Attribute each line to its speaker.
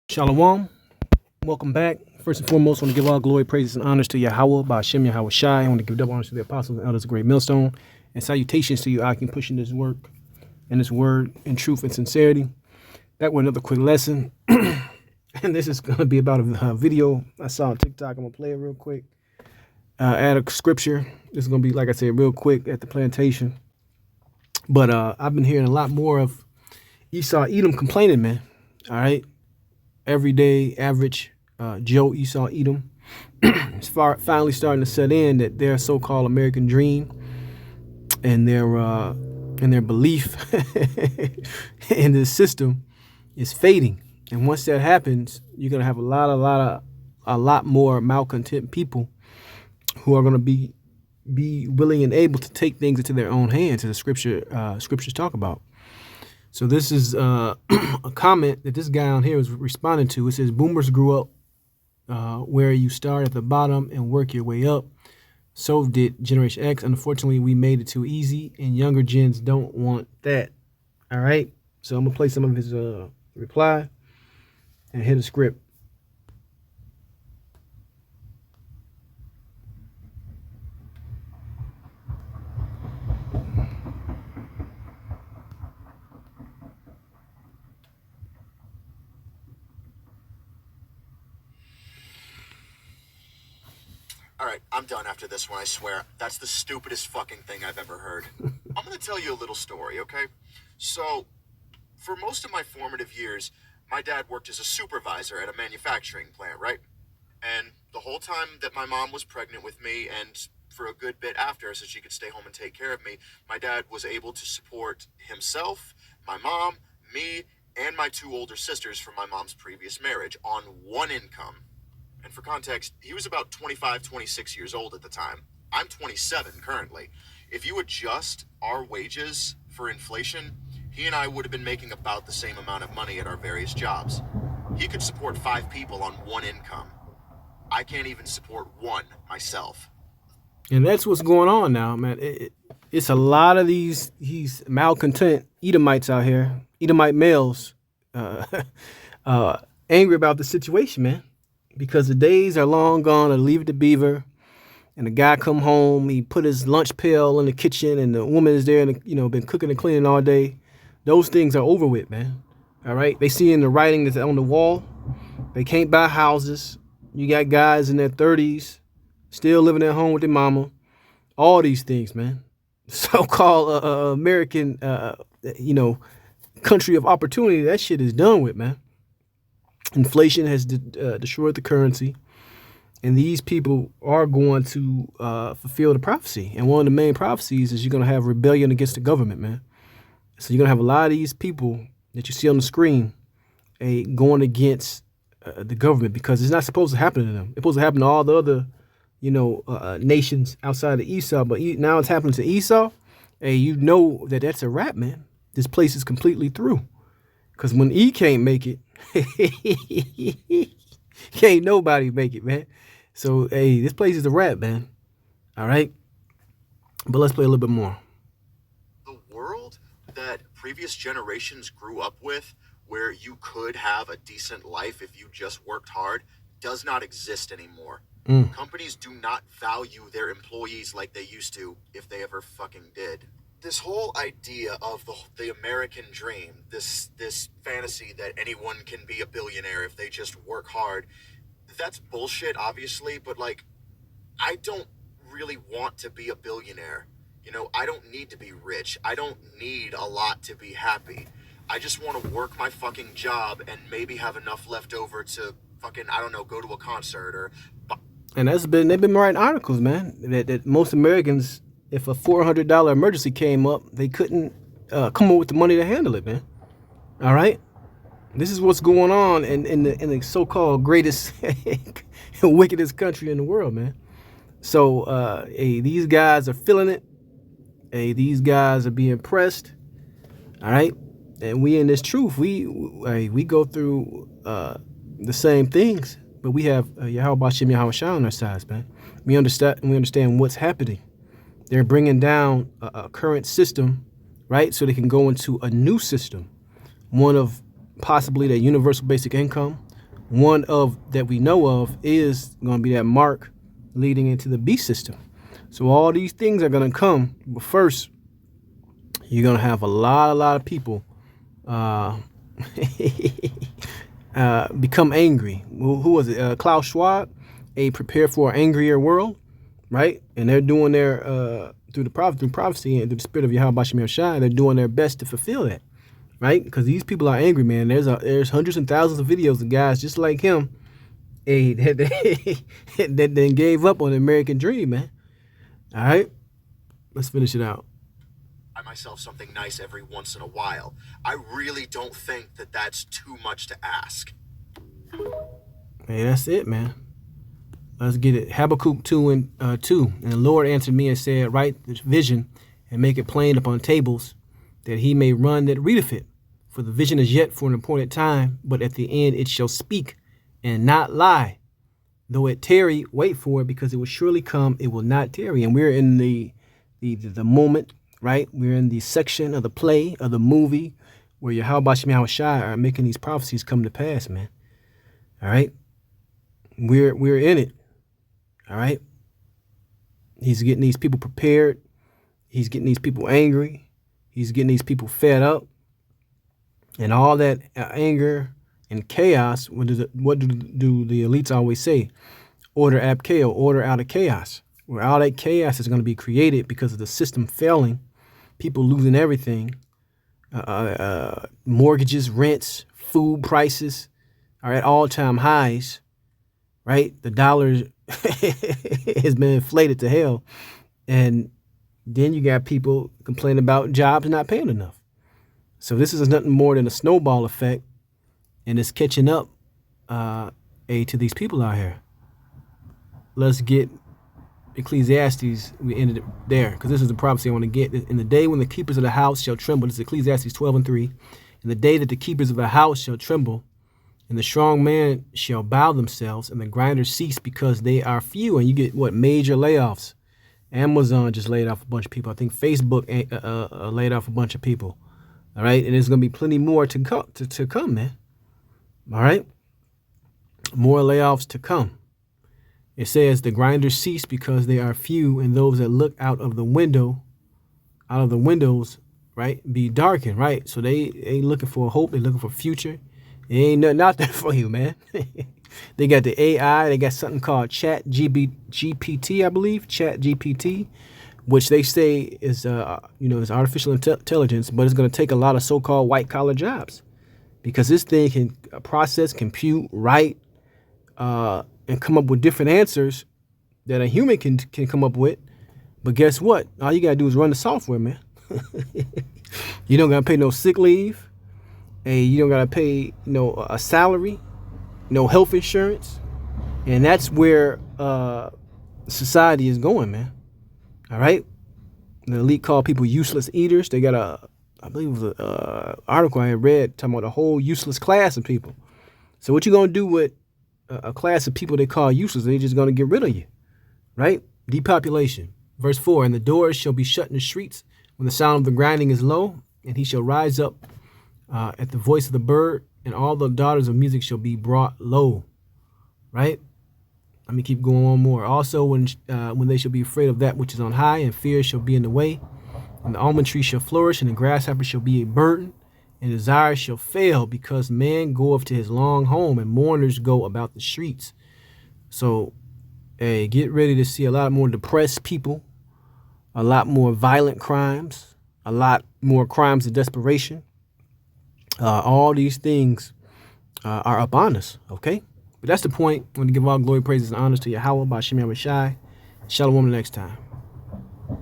Speaker 1: Shalom. Welcome back. First and foremost, I want to give all glory, praises, and honors to Yahweh by Hashem Yahweh Shai. I want to give double honors to the apostles and elders of Great Millstone. And salutations to you, I can pushing this work and this word in truth and sincerity. Back with another quick lesson. And this is going to be about a video I saw on TikTok. I'm going to play it real quick. Add a scripture. This is going to be, like I said, real quick at the plantation. But I've been hearing a lot more of Esau Edom complaining, man. All right. Everyday average Joe Esau Edom. It's finally starting to set in that their so-called American dream and their belief in this system is fading. And once that happens, you're gonna have a lot more malcontent people who are gonna be willing and able to take things into their own hands, as the scriptures talk about. So this is a comment that this guy on here was responding to. It says, boomers grew up where you start at the bottom and work your way up. So did Generation X. Unfortunately, we made it too easy, and younger gens don't want that. All right. So I'm going to play some of his reply and hit a script.
Speaker 2: All right, I'm done after this one, I swear. That's the stupidest fucking thing I've ever heard. I'm gonna tell you a little story, okay? So, for most of my formative years, my dad worked as a supervisor at a manufacturing plant, right? And the whole time that my mom was pregnant with me, and for a good bit after, so she could stay home and take care of me, my dad was able to support himself, my mom, me, and my two older sisters from my mom's previous marriage on one income. And for context, he was about 25, 26 years old at the time. I'm 27 currently. If you adjust our wages for inflation, he and I would have been making about the same amount of money at our various jobs. He could support 5 people on one income. I can't even support one myself.
Speaker 1: And that's what's going on now, man. It's a lot of these malcontent Edomites out here, Edomite males, angry about the situation, man. Because the days are long gone of leave it to beaver, and the guy come home, he put his lunch pail in the kitchen, and the woman is there and been cooking and cleaning all day. Those things are over with, man. All right, they see in the writing that's on the wall. They can't buy houses. You got guys in their 30s still living at home with their mama. All these things, man. So-called American, country of opportunity. That shit is done with, man. Inflation has destroyed the currency, and these people are going to fulfill the prophecy. And one of the main prophecies is you're going to have rebellion against the government, man. So you're going to have a lot of these people that you see on the screen going against the government, because it's not supposed to happen to them. It's supposed to happen to all the other, nations outside of Esau. But now it's happening to Esau. Hey, you know that's a wrap, man. This place is completely through. Because when E can't make it, can't nobody make it, man. So, hey, this place is a wrap, man. All right? But let's play a little bit more.
Speaker 2: The world that previous generations grew up with, where you could have a decent life if you just worked hard, does not exist anymore. Companies do not value their employees like they used to, if they ever fucking did. This whole idea of the American dream, this fantasy that anyone can be a billionaire if they just work hard, that's bullshit, obviously, but I don't really want to be a billionaire. I don't need to be rich. I don't need a lot to be happy. I just want to work my fucking job and maybe have enough left over to fucking, I don't know, go to a concert or...
Speaker 1: And they've been writing articles, man, that most Americans, if a $400 emergency came up, they couldn't come up with the money to handle it, man. All right? This is what's going on in the so-called greatest and wickedest country in the world, man. So, these guys are feeling it. Hey, these guys are being pressed. All right? And we in this truth, we go through the same things, but we have Yahweh Shem Yahweh Shai on our sides, man. We understand what's happening. They're bringing down a current system, right? So they can go into a new system, one of possibly the universal basic income, one of that we know of is going to be that mark leading into the beast system. So all these things are going to come, but first you're going to have a lot of people become angry. Who was it? Klaus Schwab, prepare for an angrier world, right? And they're doing their through prophecy and through the spirit of Yahweh Bashem Yahushua, they're doing their best to fulfill that, right? Because these people are angry, man. There's hundreds and thousands of videos of guys just like him, that then gave up on the American dream, man. All right, let's finish it out.
Speaker 2: Buy myself something nice every once in a while. I really don't think that that's too much to ask.
Speaker 1: Hey, that's it, man. Let's get it. Habakkuk 2:2. And the Lord answered me and said, write the vision and make it plain upon tables, that he may run that readeth it. For the vision is yet for an appointed time, but at the end it shall speak and not lie. Though it tarry, wait for it, because it will surely come. It will not tarry. And we're in the moment, right? We're in the section of the play, of the movie, where Yahweh Bashem Yahushua are making these prophecies come to pass, man. All right? We're in it. All right? He's getting these people prepared. He's getting these people angry. He's getting these people fed up. And all that anger and chaos, what do the elites always say? Order ab chaos, order out of chaos. Where all that chaos is going to be created because of the system failing, people losing everything, mortgages, rents, food prices are at all-time highs, right? The dollar has been inflated to hell. And then you got people complaining about jobs not paying enough. So this is nothing more than a snowball effect, and it's catching up to these people out here. Let's get Ecclesiastes. We ended it there because this is the prophecy I want to get. In the day when the keepers of the house shall tremble, this is Ecclesiastes 12:3. In the day that the keepers of a house shall tremble, and the strong man shall bow themselves, and the grinders cease because they are few. And you get major layoffs. Amazon just laid off a bunch of people. I think Facebook laid off a bunch of people. All right, and there's gonna be plenty more to come, man. All right, more layoffs to come. It says the grinders cease because they are few, and those that look out of the windows, right, be darkened, right? So they ain't looking for hope. They're looking for future. There ain't nothing out there for you, man. They got the AI. They got something called GPT, I believe, ChatGPT, which they say is, is artificial intelligence, but it's going to take a lot of so-called white-collar jobs because this thing can process, compute, write, and come up with different answers that a human can come up with. But guess what? All you got to do is run the software, man. You don't got to pay no sick leave. Hey, you don't got to pay a salary, no health insurance. And that's where society is going, man. All right. The elite call people useless eaters. They got I believe it was an article I had read talking about a whole useless class of people. So what you going to do with a class of people they call useless? They're just going to get rid of you, right? Depopulation. Verse 4, and the doors shall be shut in the streets when the sound of the grinding is low, and he shall rise up at the voice of the bird, and all the daughters of music shall be brought low, right? Let me keep going on more. Also, when they shall be afraid of that which is on high, and fear shall be in the way, and the almond tree shall flourish, and the grasshopper shall be a burden, and desire shall fail, because man goeth to his long home, and mourners go about the streets. So, hey, get ready to see a lot more depressed people, a lot more violent crimes, a lot more crimes of desperation. All these things are upon us, okay? But that's the point. I want to give all glory, praises, and honors to Yahweh by Shem Yahushai. Shalom the next time.